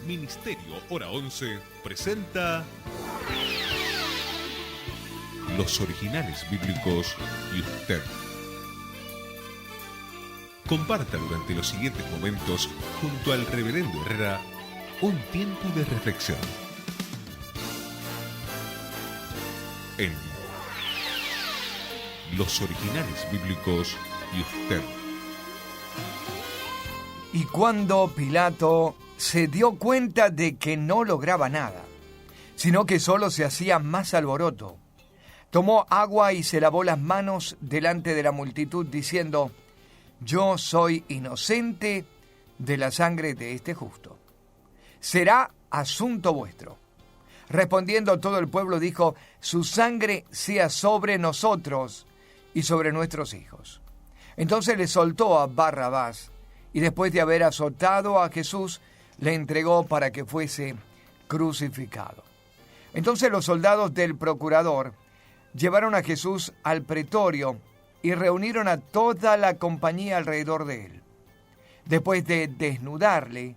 Ministerio Hora 11 presenta Los Originales Bíblicos y usted. Comparta durante los siguientes momentos junto al Reverendo Herrera un tiempo de reflexión en Los Originales Bíblicos y usted. Y cuando Pilato se dio cuenta de que no lograba nada, sino que solo se hacía más alboroto, tomó agua y se lavó las manos delante de la multitud, diciendo: yo soy inocente de la sangre de este justo. Será asunto vuestro. Respondiendo todo el pueblo dijo: su sangre sea sobre nosotros y sobre nuestros hijos. Entonces le soltó a Barrabás, y después de haber azotado a Jesús, le entregó para que fuese crucificado. Entonces los soldados del procurador llevaron a Jesús al pretorio y reunieron a toda la compañía alrededor de él. Después de desnudarle,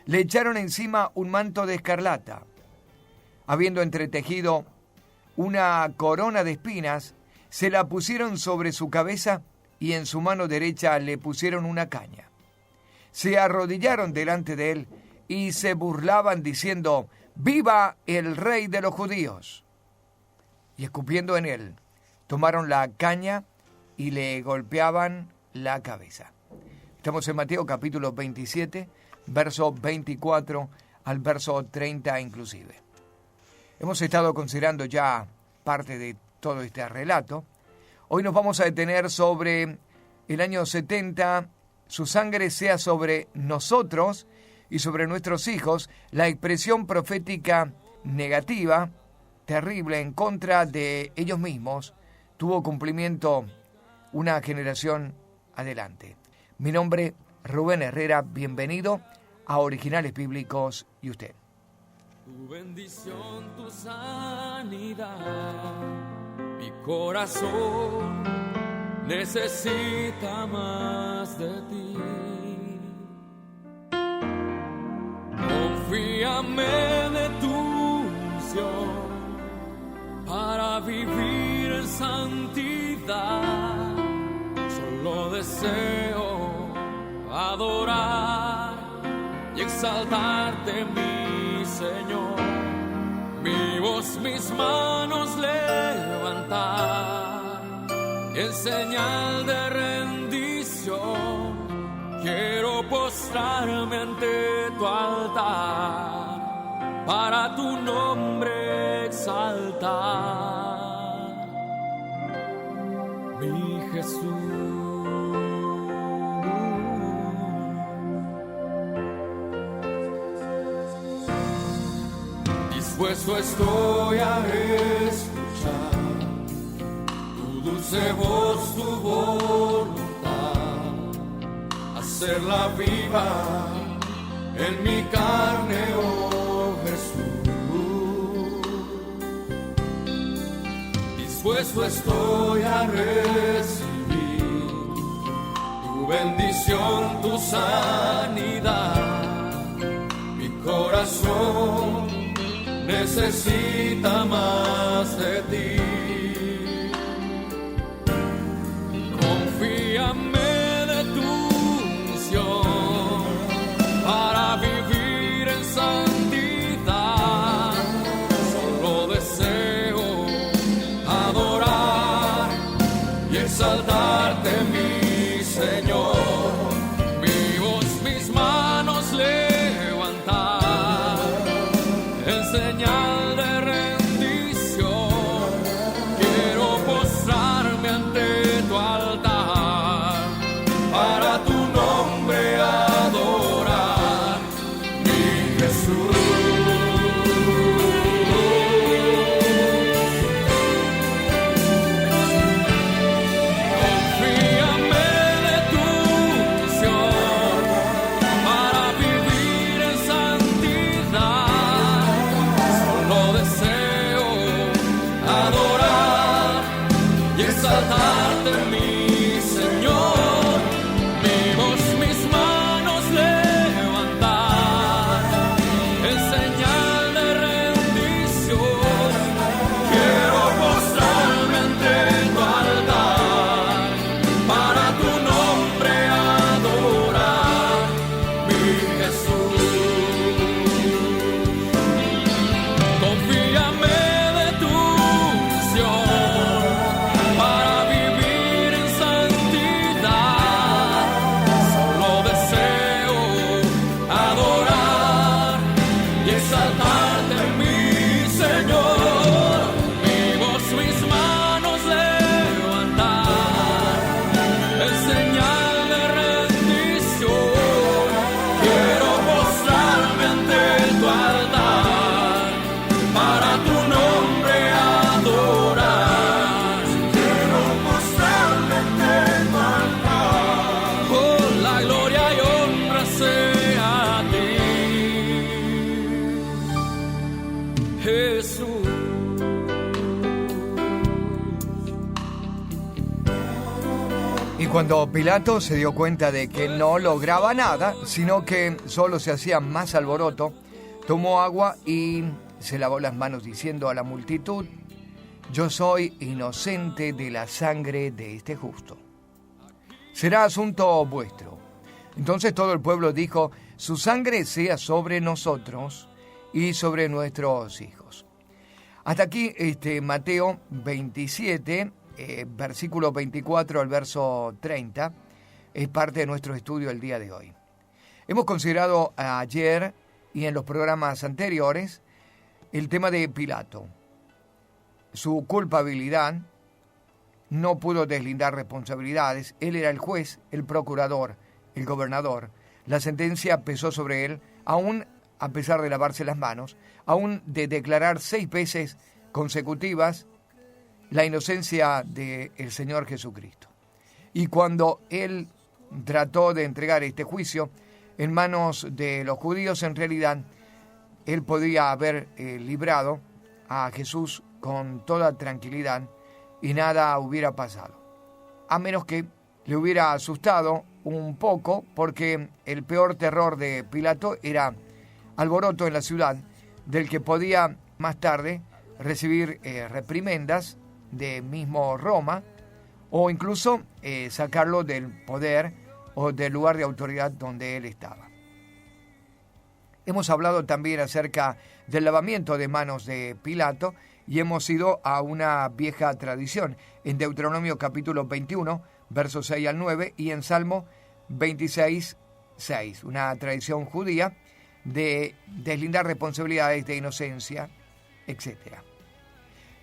le echaron encima un manto de escarlata. Habiendo entretejido una corona de espinas, se la pusieron sobre su cabeza y en su mano derecha le pusieron una caña. Se arrodillaron delante de él y se burlaban diciendo: ¡viva el rey de los judíos! Y escupiendo en él, tomaron la caña y le golpeaban la cabeza. Estamos en Mateo capítulo 27, verso 24 al verso 30 inclusive. Hemos estado considerando ya parte de todo este relato. Hoy nos vamos a detener sobre el año 70, su sangre sea sobre nosotros y sobre nuestros hijos, la expresión profética negativa, terrible, en contra de ellos mismos, tuvo cumplimiento una generación adelante. Mi nombre, Rubén Herrera, bienvenido a Originales Bíblicos y usted. Tu bendición, tu sanidad, mi corazón necesita más de ti. Confíame de tu unción para vivir en santidad. Solo deseo adorar y exaltarte, mi Señor. Mi voz, mis manos levantar en señal de rendición. Quiero postrarme ante tu altar para tu nombre exaltar, mi Jesús. Dispuesto estoy a escuchar tu dulce voz, tu voluntad, hacerla viva en mi carne, oh Jesús. Dispuesto estoy a recibir tu bendición, tu sanidad. Mi corazón necesita más de ti. Confíame de tu unción para vivir en santidad. Solo deseo adorar y exaltarte, mi Señor. Mi voz, mis manos levantar en señal de rendición. Quiero postrarme ante tu altar para tu nombre adorar, mi Jesús. Confíame de tu unción para vivir en santidad. Jesús. Y cuando Pilato se dio cuenta de que no lograba nada, sino que solo se hacía más alboroto, tomó agua y se lavó las manos diciendo a la multitud: yo soy inocente de la sangre de este justo. Será asunto vuestro. Entonces todo el pueblo dijo: su sangre sea sobre nosotros y sobre nuestros hijos. Hasta aquí Mateo 27, versículo 24 al verso 30, es parte de nuestro estudio el día de hoy. Hemos considerado ayer y en los programas anteriores el tema de Pilato. Su culpabilidad, no pudo deslindar responsabilidades, él era el juez, el procurador, el gobernador. La sentencia pesó sobre él, aún a pesar de lavarse las manos, aún de declarar 6 veces consecutivas la inocencia del Señor Jesucristo. Y cuando él trató de entregar este juicio en manos de los judíos, en realidad él podía haber librado a Jesús con toda tranquilidad y nada hubiera pasado, a menos que le hubiera asustado un poco, porque el peor terror de Pilato era alboroto en la ciudad, del que podía más tarde recibir reprimendas de mismo Roma, o incluso sacarlo del poder o del lugar de autoridad donde él estaba. Hemos hablado también acerca del lavamiento de manos de Pilato y hemos ido a una vieja tradición en Deuteronomio capítulo 21, versos 6 al 9, y en Salmo 26, 6, una tradición judía de deslindar responsabilidades de inocencia, etc.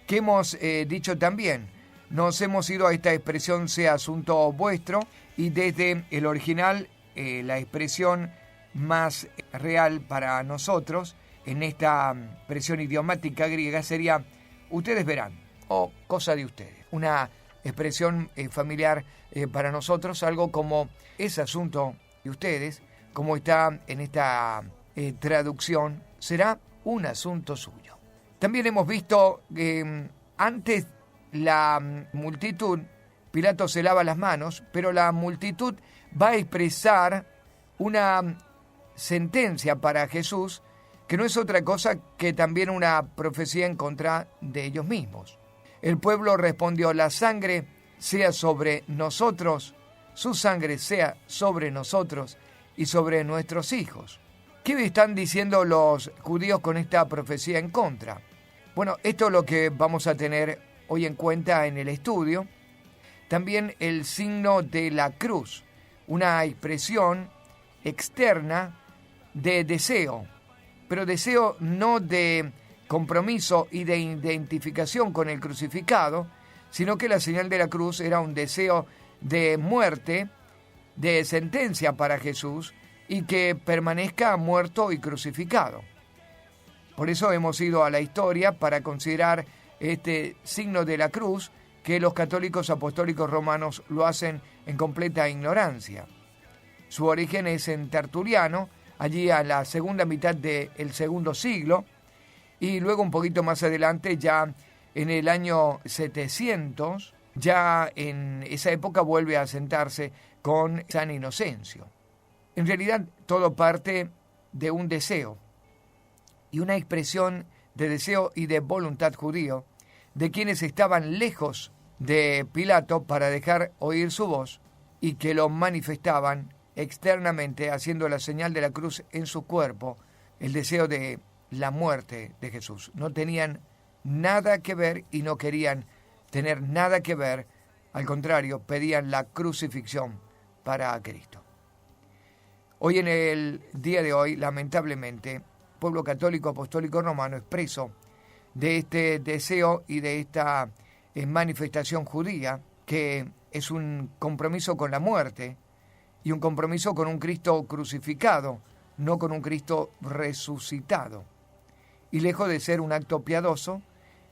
¿Qué hemos dicho también? Nos hemos ido a esta expresión sea asunto vuestro, y desde el original la expresión más real para nosotros en esta expresión idiomática griega sería ustedes verán, o cosa de ustedes. Una expresión familiar para nosotros, algo como es asunto de ustedes, como está en esta traducción, será un asunto suyo. También hemos visto que antes la multitud, Pilato se lava las manos, pero la multitud va a expresar una sentencia para Jesús, que no es otra cosa que también una profecía en contra de ellos mismos. El pueblo respondió: la sangre sea sobre nosotros, su sangre sea sobre nosotros y sobre nuestros hijos. ¿Qué están diciendo los judíos con esta profecía en contra? Bueno, esto es lo que vamos a tener hoy en cuenta en el estudio. También el signo de la cruz, una expresión externa de deseo, pero deseo no de compromiso y de identificación con el crucificado, sino que la señal de la cruz era un deseo de muerte, de sentencia para Jesús, y que permanezca muerto y crucificado. Por eso hemos ido a la historia para considerar este signo de la cruz, que los católicos apostólicos romanos lo hacen en completa ignorancia. Su origen es en Tertuliano, allí a la segunda mitad del segundo siglo, y luego un poquito más adelante, ya en el año 700, ya en esa época vuelve a sentarse con San Inocencio. En realidad todo parte de un deseo y una expresión de deseo y de voluntad judío de quienes estaban lejos de Pilato para dejar oír su voz y que lo manifestaban externamente haciendo la señal de la cruz en su cuerpo, el deseo de la muerte de Jesús. No tenían nada que ver y no querían tener nada que ver, al contrario, pedían la crucifixión para Cristo. Hoy en el día de hoy, lamentablemente, el pueblo católico apostólico romano es preso de este deseo y de esta manifestación judía, que es un compromiso con la muerte y un compromiso con un Cristo crucificado, no con un Cristo resucitado. Y lejos de ser un acto piadoso,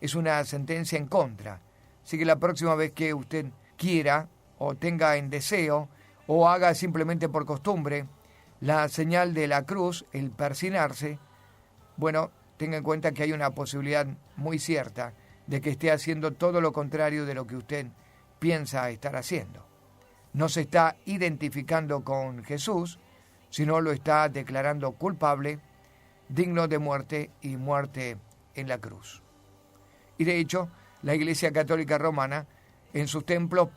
es una sentencia en contra. Así que la próxima vez que usted quiera o tenga en deseo o haga simplemente por costumbre la señal de la cruz, el persignarse, bueno, tenga en cuenta que hay una posibilidad muy cierta de que esté haciendo todo lo contrario de lo que usted piensa estar haciendo. No se está identificando con Jesús, sino lo está declarando culpable, digno de muerte y muerte en la cruz. Y de hecho, la Iglesia Católica Romana en sus templos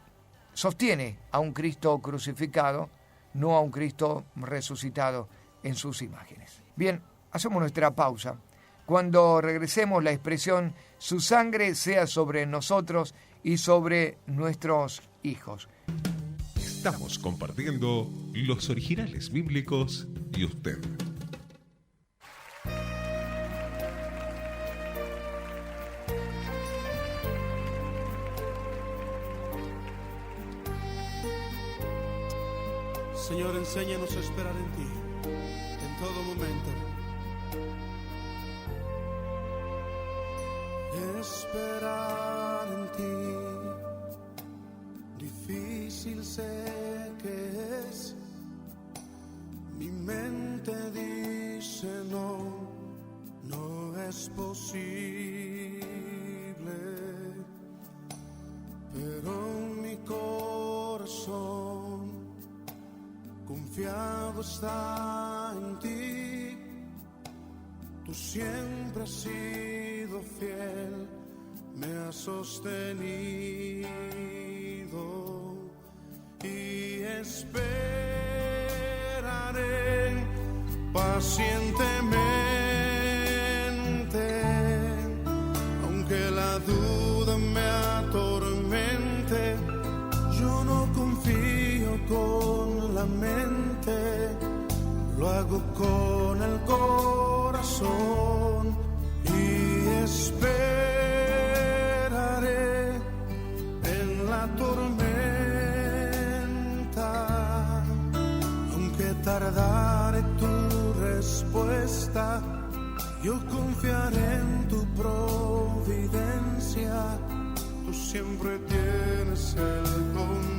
sostiene a un Cristo crucificado, no a un Cristo resucitado en sus imágenes. Bien, hacemos nuestra pausa. Cuando regresemos, la expresión su sangre sea sobre nosotros y sobre nuestros hijos. Estamos compartiendo los originales bíblicos y usted. Señor, enséñanos a esperar en ti, en todo momento. Esperar en ti, difícil sé que es. Mi mente dice no, no es posible. Pero mi corazón confiado está en ti. Tú siempre has sido fiel, me has sostenido y esperaré pacientemente, aunque la duda me atormente. Yo no confío con la mente, lo hago con el corazón y esperaré en la tormenta, aunque tardare tu respuesta. Yo confiaré en tu providencia, tú siempre tienes el control.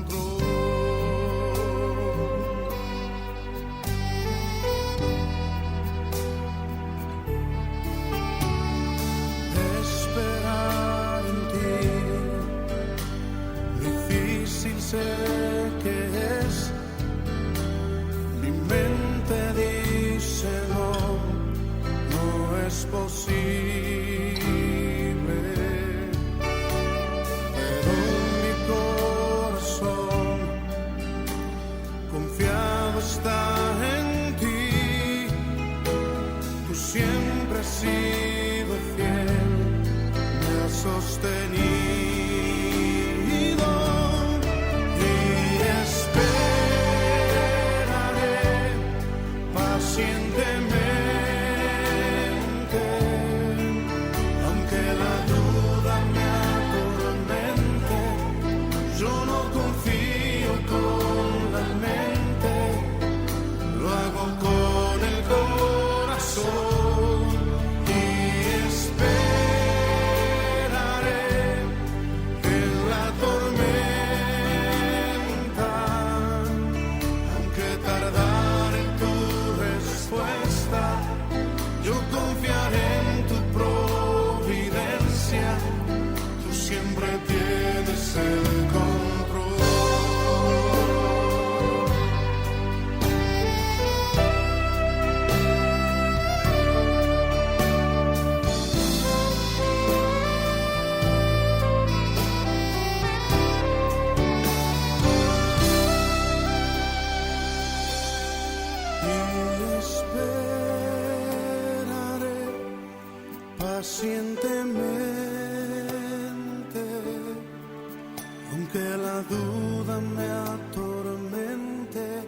Sé que es, mi mente dice no, no es posible, pero mi corazón confiado está en ti. Tú siempre has sido fiel, me has sostenido. Pacientemente, aunque la duda me atormente,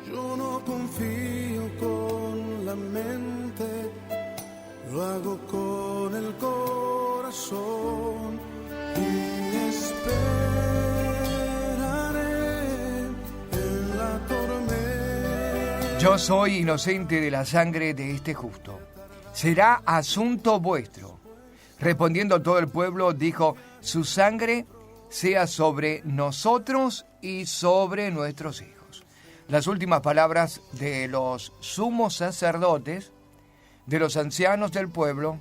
yo no confío con la mente, lo hago con el corazón y esperaré en la tormenta. Yo soy inocente de la sangre de este justo. Será asunto vuestro. Respondiendo todo el pueblo, dijo, su sangre sea sobre nosotros y sobre nuestros hijos. Las últimas palabras de los sumos sacerdotes de los ancianos del pueblo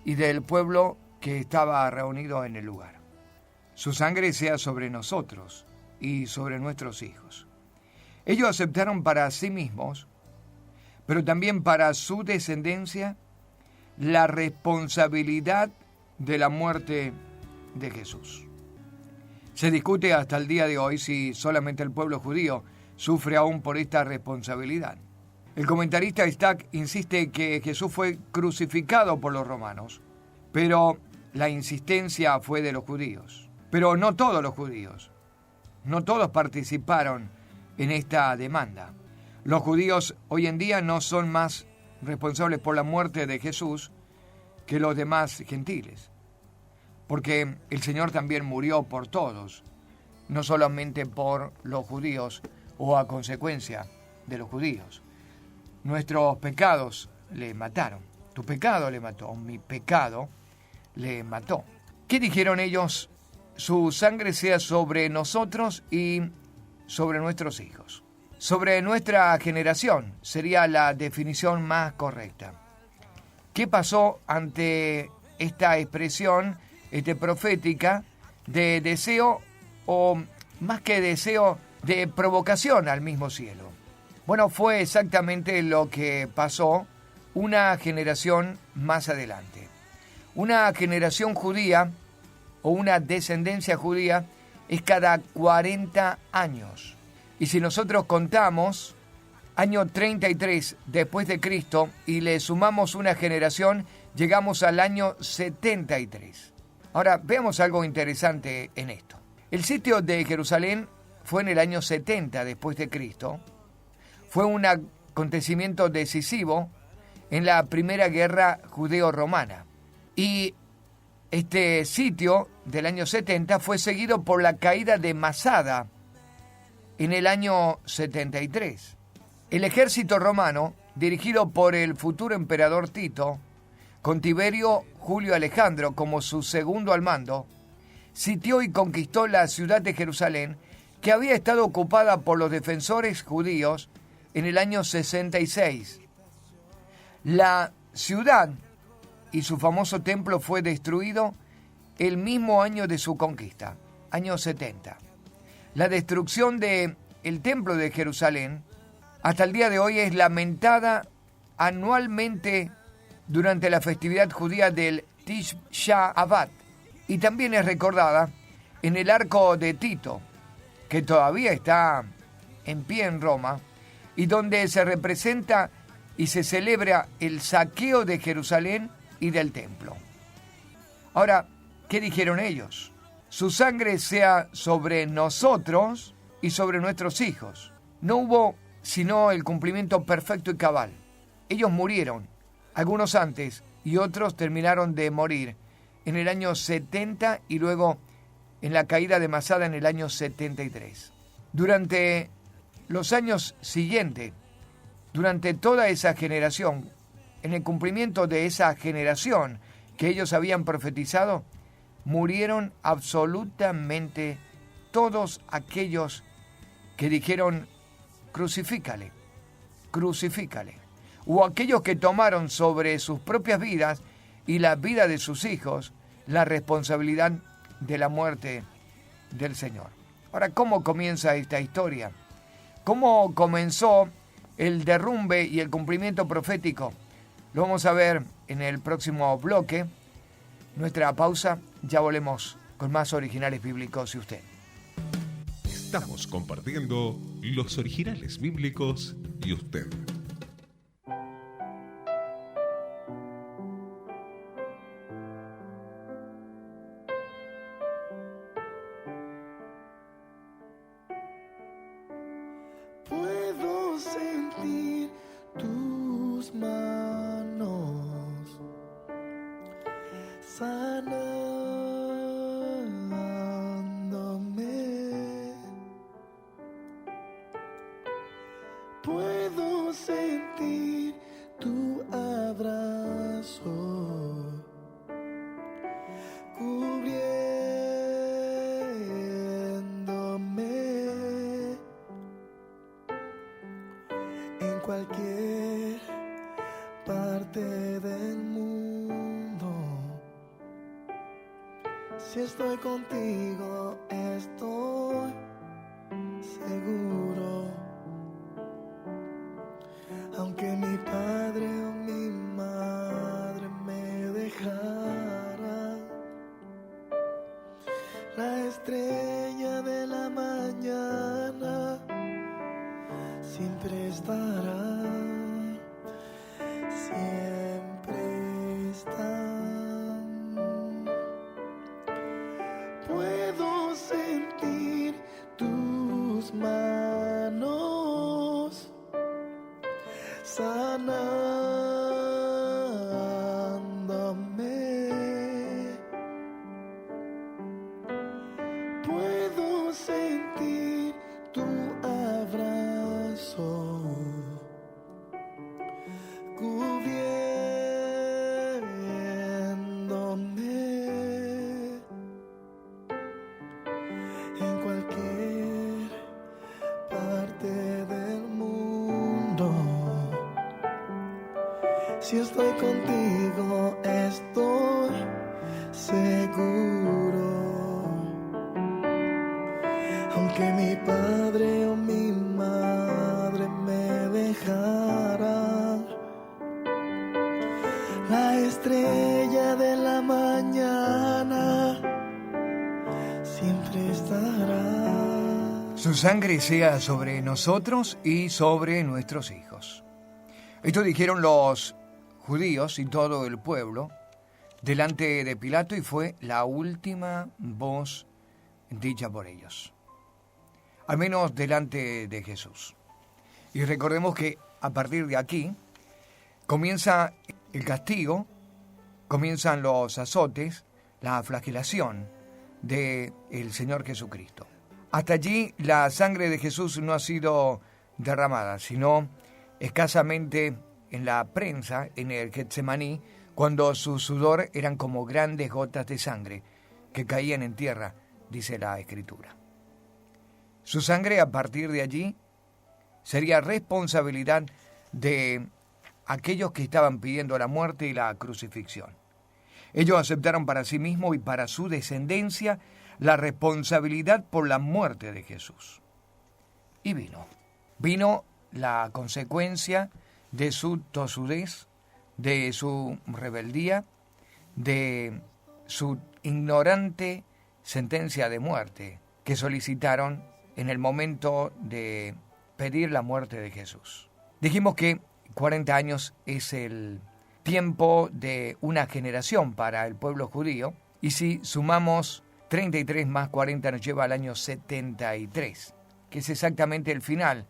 y del pueblo que estaba reunido en el lugar. Su sangre sea sobre nosotros y sobre nuestros hijos. Ellos aceptaron para sí mismos, pero también para su descendencia, la responsabilidad de la muerte de Jesús. Se discute hasta el día de hoy si solamente el pueblo judío sufre aún por esta responsabilidad. El comentarista Stack insiste que Jesús fue crucificado por los romanos, pero la insistencia fue de los judíos. Pero no todos los judíos. No todos participaron en esta demanda. Los judíos hoy en día no son más responsables por la muerte de Jesús que los demás gentiles, porque el Señor también murió por todos, no solamente por los judíos o a consecuencia de los judíos. Nuestros pecados le mataron. Tu pecado le mató, mi pecado le mató. ¿Qué dijeron ellos? Su sangre sea sobre nosotros y sobre nuestros hijos. Sobre nuestra generación sería la definición más correcta. ¿Qué pasó ante esta expresión profética de deseo, o más que deseo, de provocación al mismo cielo? Bueno, fue exactamente lo que pasó una generación más adelante. Una generación judía o una descendencia judía es cada 40 años. Y si nosotros contamos año 33 después de Cristo y le sumamos una generación, llegamos al año 73. Ahora, veamos algo interesante en esto. El sitio de Jerusalén fue en el año 70 después de Cristo. Fue un acontecimiento decisivo en la primera guerra judeo-romana. Y este sitio del año 70 fue seguido por la caída de Masada en el año 73. El ejército romano, dirigido por el futuro emperador Tito, con Tiberio Julio Alejandro como su segundo al mando, sitió y conquistó la ciudad de Jerusalén, que había estado ocupada por los defensores judíos en el año 66. La ciudad y su famoso templo fue destruido el mismo año de su conquista, año 70. La destrucción del templo de Jerusalén hasta el día de hoy es lamentada anualmente durante la festividad judía del Tisha B'Av, y también es recordada en el arco de Tito, que todavía está en pie en Roma, y donde se representa y se celebra el saqueo de Jerusalén y del templo. Ahora, ¿qué dijeron ellos? Su sangre sea sobre nosotros y sobre nuestros hijos. No hubo sino el cumplimiento perfecto y cabal. Ellos murieron, algunos antes y otros terminaron de morir en el año 70 y luego en la caída de Masada en el año 73. Durante los años siguientes, durante toda esa generación, en el cumplimiento de esa generación que ellos habían profetizado, murieron absolutamente todos aquellos que dijeron crucifícale, crucifícale, o aquellos que tomaron sobre sus propias vidas y la vida de sus hijos la responsabilidad de la muerte del Señor. Ahora, ¿cómo comienza esta historia? ¿Cómo comenzó el derrumbe y el cumplimiento profético? Lo vamos a ver en el próximo bloque. Nuestra pausa, ya volvemos con más originales bíblicos y usted. Estamos compartiendo los originales bíblicos y usted. Puedo sentir tus manos sanándome. Puedo sentir tu abrazo cubriéndome en cualquier parte del mundo. Si estoy contigo, estoy seguro. Aunque mi padre o mi madre me dejara, la estrella de la mañana siempre estará, siempre está. Puedo sentir tus manos sanándome. Puedo sentir tu abrazo cubriéndome. En cualquier parte del mundo, si estoy contigo, estoy seguro. Aunque mi padre o mi madre me dejara, la estrella de la mañana siempre estará. Su sangre sea sobre nosotros y sobre nuestros hijos. Esto dijeron los judíos y todo el pueblo delante de Pilato, y fue la última voz dicha por ellos, al menos delante de Jesús. Y recordemos que a partir de aquí comienza el castigo, comienzan los azotes, la flagelación del Señor Jesucristo. Hasta allí la sangre de Jesús no ha sido derramada, sino escasamente en la prensa, en el Getsemaní, cuando su sudor eran como grandes gotas de sangre que caían en tierra, dice la Escritura. Su sangre a partir de allí sería responsabilidad de aquellos que estaban pidiendo la muerte y la crucifixión. Ellos aceptaron para sí mismos y para su descendencia la responsabilidad por la muerte de Jesús. Y vino la consecuencia de su tosudez, de su rebeldía, de su ignorante sentencia de muerte que solicitaron en el momento de pedir la muerte de Jesús. Dijimos que 40 años es el tiempo de una generación para el pueblo judío, y si sumamos 33 más 40 nos lleva al año 73, que es exactamente el final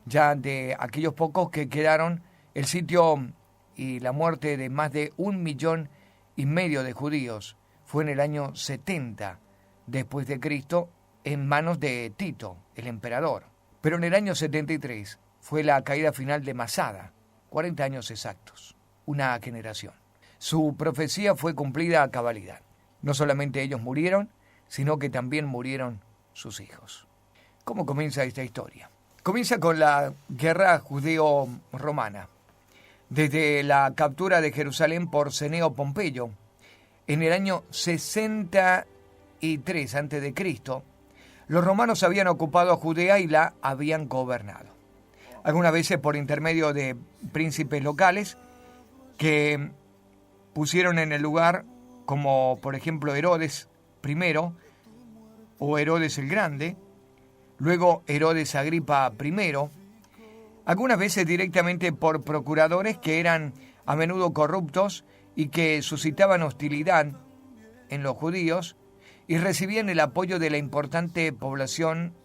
ya de aquellos pocos que quedaron, el sitio y la muerte de más de 1,5 millones de judíos fue en el año 70 después de Cristo, en manos de Tito, el emperador. Pero en el año 73 fue la caída final de Masada, 40 años exactos, una generación. Su profecía fue cumplida a cabalidad. No solamente ellos murieron, sino que también murieron sus hijos. ¿Cómo comienza esta historia? Comienza con la guerra judeo-romana. Desde la captura de Jerusalén por Cneo Pompeyo, en el año 63 a.C., los romanos habían ocupado a Judea y la habían gobernado. Algunas veces por intermedio de príncipes locales que pusieron en el lugar, como por ejemplo Herodes I o Herodes el Grande, luego Herodes Agripa I, algunas veces directamente por procuradores que eran a menudo corruptos y que suscitaban hostilidad en los judíos y recibían el apoyo de la importante población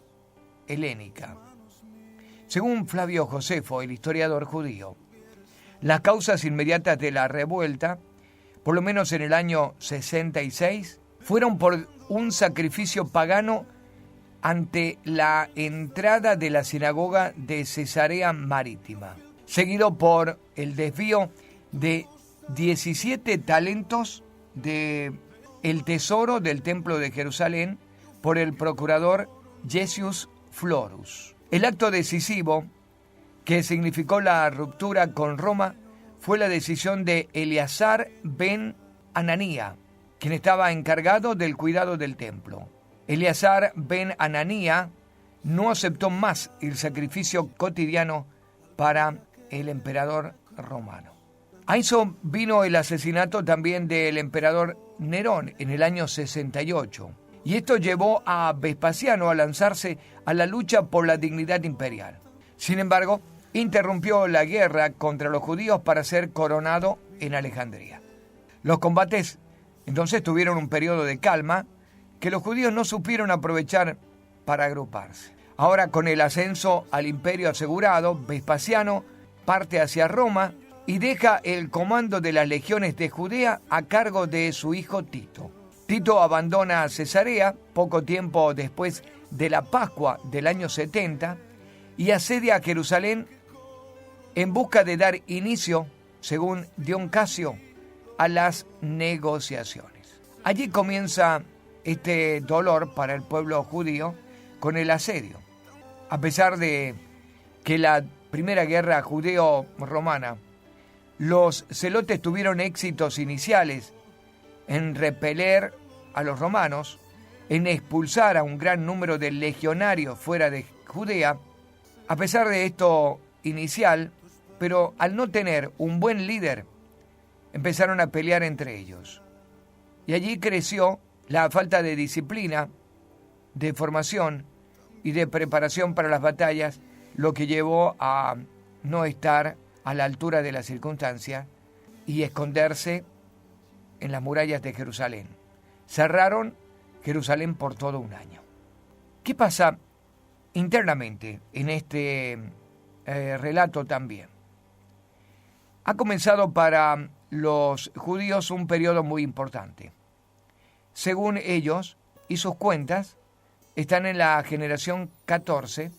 helénica. Según Flavio Josefo, el historiador judío, las causas inmediatas de la revuelta, por lo menos en el año 66, fueron por un sacrificio pagano ante la entrada de la sinagoga de Cesarea Marítima, seguido por el desvío de 17 talentos de el tesoro del templo de Jerusalén por el procurador Gessius Florus. El acto decisivo, que significó la ruptura con Roma, fue la decisión de Eleazar ben Ananía, quien estaba encargado del cuidado del templo. Eleazar ben Ananía no aceptó más el sacrificio cotidiano para el emperador romano. A eso vino el asesinato también del emperador Nerón en el año 68, y esto llevó a Vespasiano a lanzarse a la lucha por la dignidad imperial. Sin embargo, interrumpió la guerra contra los judíos para ser coronado en Alejandría. Los combates entonces tuvieron un periodo de calma que los judíos no supieron aprovechar para agruparse. Ahora, con el ascenso al imperio asegurado, Vespasiano parte hacia Roma y deja el comando de las legiones de Judea a cargo de su hijo Tito. Tito abandona Cesarea poco tiempo después de la Pascua del año 70 y asedia a Jerusalén en busca de dar inicio, según Dion Casio, a las negociaciones. Allí comienza este dolor para el pueblo judío con el asedio. A pesar de que la primera guerra judeo-romana, los celotes tuvieron éxitos iniciales en repeler a los romanos, en expulsar a un gran número de legionarios fuera de Judea. A pesar de esto inicial, pero al no tener un buen líder, empezaron a pelear entre ellos. Y allí creció la falta de disciplina, de formación y de preparación para las batallas, lo que llevó a no estar a la altura de la circunstancia y esconderse en las murallas de Jerusalén. Cerraron Jerusalén por todo un año. ¿Qué pasa internamente en este relato también? Ha comenzado para los judíos un periodo muy importante. Según ellos y sus cuentas, están en la generación 14,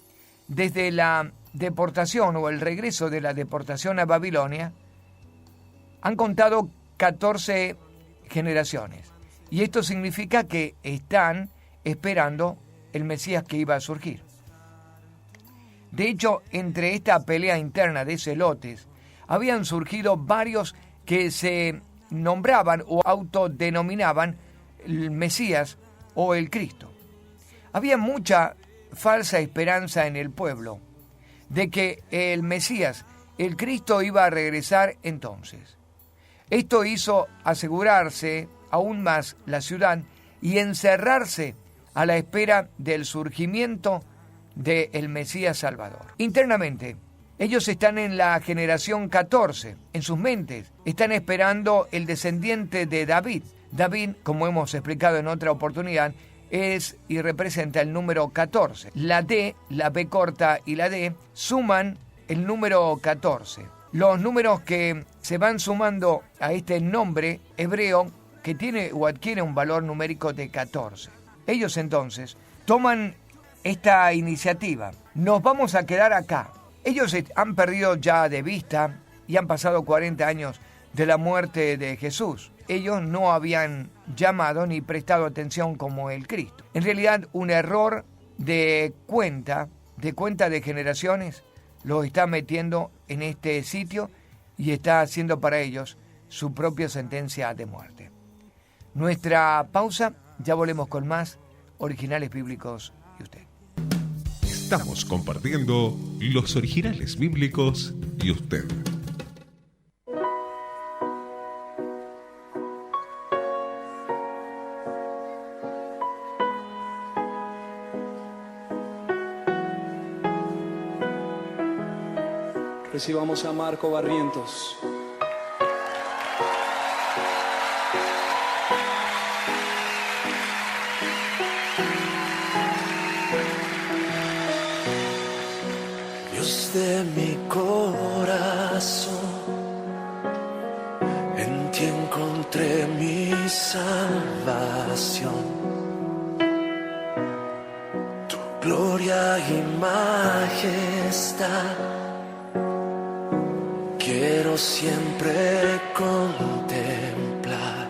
desde la deportación o el regreso de la deportación a Babilonia, han contado 14 generaciones. Y esto significa que están esperando el Mesías que iba a surgir. De hecho, entre esta pelea interna de celotes, habían surgido varios que se nombraban o autodenominaban el Mesías o el Cristo. Había mucha falsa esperanza en el pueblo de que el Mesías, el Cristo, iba a regresar entonces. Esto hizo asegurarse aún más la ciudad y encerrarse a la espera del surgimiento del Mesías Salvador. Internamente, ellos están en la generación 14. En sus mentes están esperando el descendiente de David. David, como hemos explicado en otra oportunidad, es y representa el número 14. La D, la B corta y la D suman el número 14. Los números que se van sumando a este nombre hebreo que tiene o adquiere un valor numérico de 14. Ellos entonces toman esta iniciativa. Nos vamos a quedar acá. Ellos han perdido ya de vista y han pasado 40 años de la muerte de Jesús. Ellos no habían llamado ni prestado atención como el Cristo. En realidad, un error de cuenta de generaciones, lo está metiendo en este sitio y está haciendo para ellos su propia sentencia de muerte. Nuestra pausa, ya volvemos con más Originales Bíblicos y usted. Estamos compartiendo los originales bíblicos y usted. Recibamos a Marco Barrientos. Dios de mi corazón, en ti encontré mi salvación. Tu gloria y majestad quiero siempre contemplar.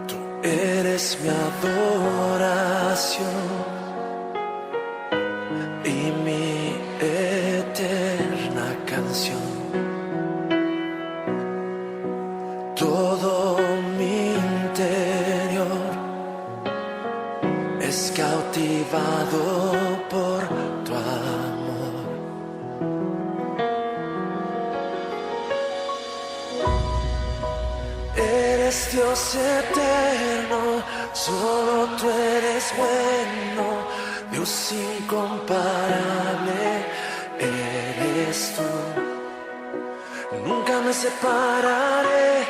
Tú eres mi adoración y mi eterna canción. Eres Dios eterno, solo tú eres bueno, Dios incomparable, eres tú. Nunca me separaré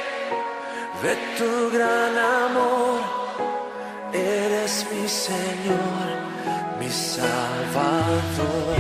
de tu gran amor, eres mi Señor, mi Salvador.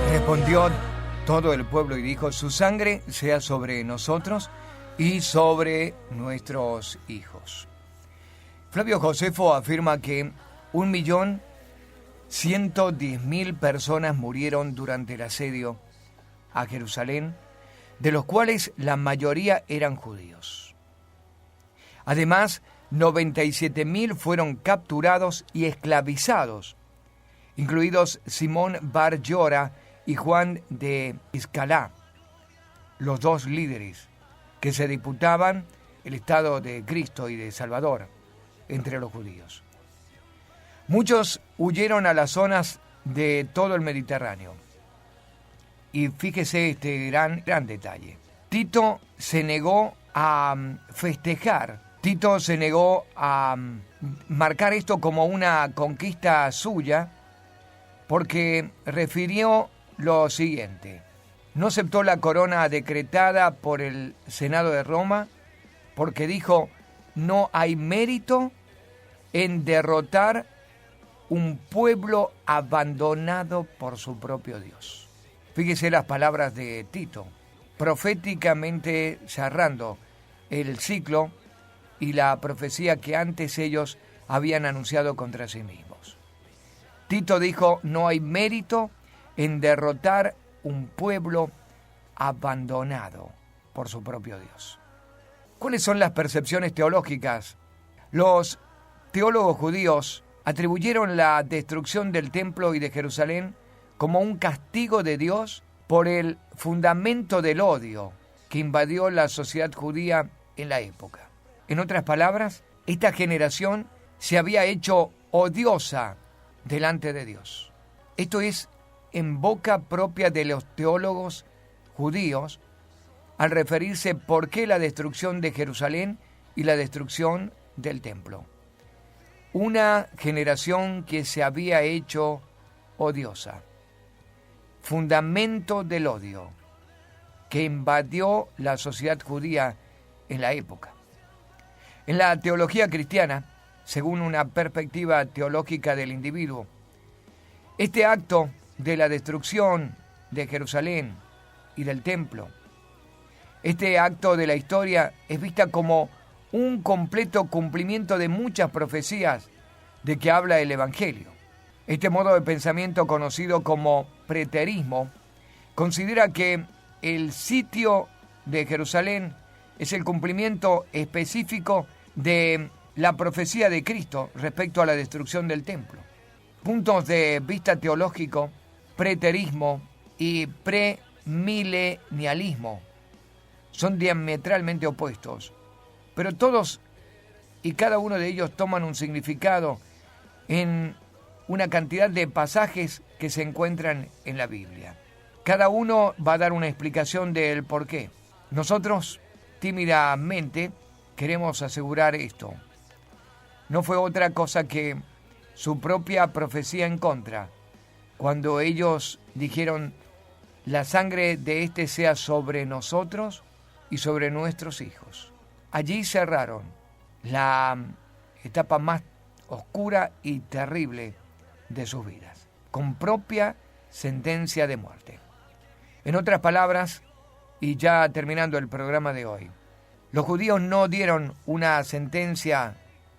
Respondió todo el pueblo y dijo: su sangre sea sobre nosotros y sobre nuestros hijos. Flavio Josefo afirma que 1.110.000 personas murieron durante el asedio a Jerusalén, de los cuales la mayoría eran judíos. Además, 97.000 fueron capturados y esclavizados, incluidos Simón Bar Yora y Juan de Iscalá, los dos líderes que se disputaban el estado de Cristo y de Salvador entre los judíos. Muchos huyeron a las zonas de todo el Mediterráneo. Y fíjese este gran detalle. Tito se negó a festejar, Tito se negó a marcar esto como una conquista suya, porque refirió lo siguiente: no aceptó la corona decretada por el Senado de Roma, porque dijo: no hay mérito en derrotar un pueblo abandonado por su propio Dios. Fíjese las palabras de Tito, proféticamente cerrando el ciclo y la profecía que antes ellos habían anunciado contra sí mismos. Tito dijo: no hay mérito en derrotar un pueblo abandonado por su propio Dios. ¿Cuáles son las percepciones teológicas? Los teólogos judíos atribuyeron la destrucción del templo y de Jerusalén como un castigo de Dios por el fundamento del odio que invadió la sociedad judía en la época. En otras palabras, esta generación se había hecho odiosa delante de Dios. Esto es en boca propia de los teólogos judíos, al referirse por qué la destrucción de Jerusalén y la destrucción del templo. Una generación que se había hecho odiosa, fundamento del odio que invadió la sociedad judía en la época. En la teología cristiana, según una perspectiva teológica del individuo, este acto de la destrucción de Jerusalén y del templo, este acto de la historia es vista como un completo cumplimiento de muchas profecías de que habla el Evangelio. Este modo de pensamiento, conocido como preterismo, considera que el sitio de Jerusalén es el cumplimiento específico de la profecía de Cristo respecto a la destrucción del templo. Puntos de vista teológico, preterismo y premilenialismo son diametralmente opuestos, pero todos y cada uno de ellos toman un significado en una cantidad de pasajes que se encuentran en la Biblia. Cada uno va a dar una explicación del por qué. Nosotros, tímidamente, queremos asegurar esto. No fue otra cosa que su propia profecía en contra, cuando ellos dijeron: la sangre de este sea sobre nosotros y sobre nuestros hijos. Allí cerraron la etapa más oscura y terrible de sus vidas, con propia sentencia de muerte. En otras palabras, y ya terminando el programa de hoy, los judíos no dieron una sentencia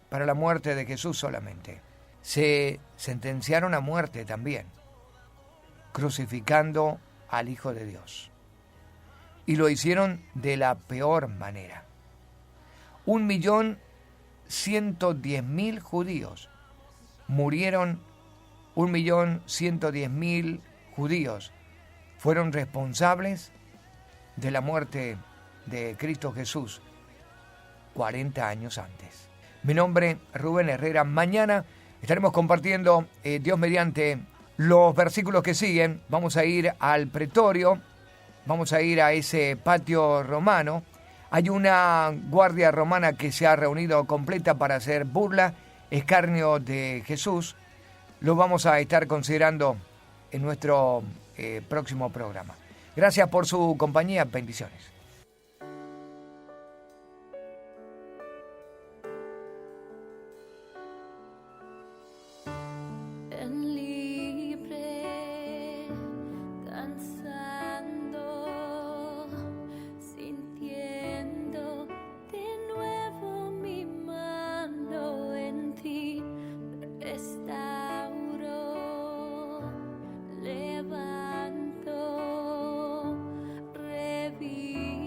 para la muerte de Jesús solamente, se sentenciaron a muerte también, crucificando al Hijo de Dios. Y lo hicieron de la peor manera. 1.110.000 judíos murieron. 1.110.000 judíos fueron responsables de la muerte de Cristo Jesús 40 años antes. Mi nombre es Rubén Herrera. Mañana estaremos compartiendo, Dios mediante, los versículos que siguen. Vamos a ir al pretorio, vamos a ir a ese patio romano. Hay una guardia romana que se ha reunido completa para hacer burla, escarnio de Jesús. Lo vamos a estar considerando en nuestro próximo programa. Gracias por su compañía. Bendiciones. Levanto, revivo.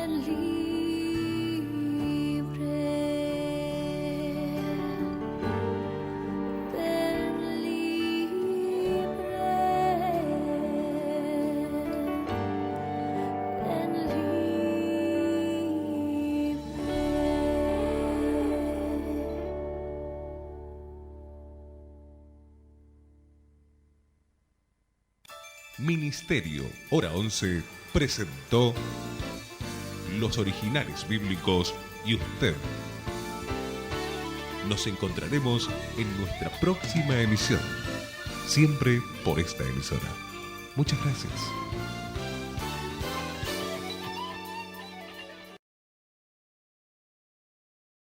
ven libre, ven libre, ven libre. Ministerio Hora 11 presentó Los Originales Bíblicos y usted. Nos encontraremos en nuestra próxima emisión, siempre por esta emisora. Muchas gracias.